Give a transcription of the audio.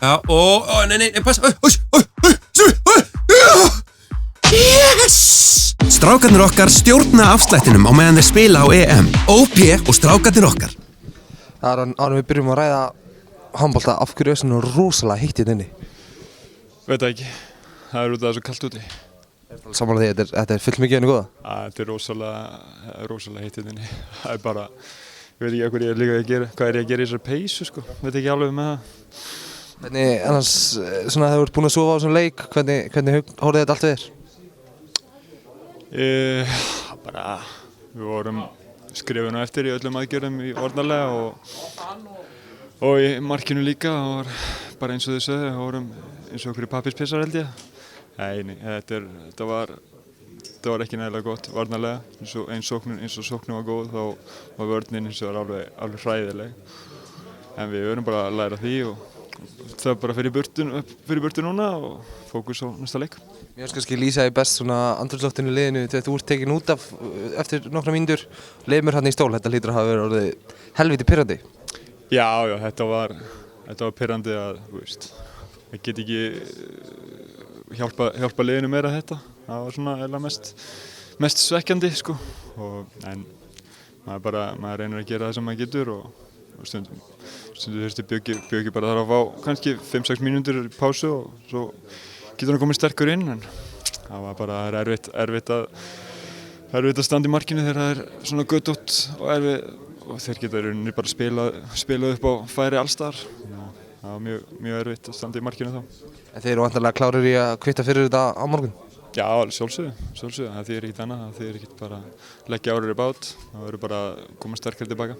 Já, nei, pass. Yes! Strákarnir okkar stjórna afslættinum á meðan þeir spila á EM. OP og strákarnir okkar. Áður við byrjum að ræða handbolta, af hverju svona rosalega heitt hérna inni? Veit það ekki. Það út af það svo kalt úti. Sammála því, þetta full mikið henni góða? Þetta rosalega heitt hérna inni. Það bara, ég veit ekki hvað ég er líka að gera. Hvað ég að gera í þessari peysu, sko. Veit ekki alveg með það. Hvernig, annars, svona þegar þú ert búinn að sofa á þessum leik, hvernig horfði þetta allt við þér? Við vorum skrifin á eftir í öllum aðgerðum í varnarlega og í markinu líka. Það var bara eins og þau sögðu, við vorum eins og okkur í pappírspissar held ég. Nei, þetta var ekki nægilega gott varnarlega. Eins og sóknin var góð, þá var vörnin eins og var alveg hræðileg. En við verðum bara að læra því og það bara fyrir burtu núna og fókus á næsta leik. Mér finnst kannski lýsa því best svona andrúmsloftinu í liðinu þegar þú ert tekin út af eftir nokkra mínútur, lemur hann í stól, þetta hlýtur að hafa verið orðið helviti pirrandi. Já, þetta var pirrandi að, þú veist, ég get ekki hjálpa liðinu meira þetta. Það var svona eða mest svekkjandi, sko. En maður reynir að gera það sem maður getur og stundum þurfti Bjöggi bara þarf að fá kannski 5-6 mínútur í pásu og svo getur hann komið sterkur inn, en það var bara erfitt að standa í markinu þegar það er svona götótt og þeir geta í rauninni bara spilað upp á færi allsstaðar. Það var mjög erfitt að standa í markinu þá. En þeir eru vantarlega klárir í að kvitta fyrir þetta á morgun? Já, sjálfsögðu. Það þýðir ekkert annað, það þýðir ekkert bara leggja árið í bát, það verður bara að koma sterkar tilbaka.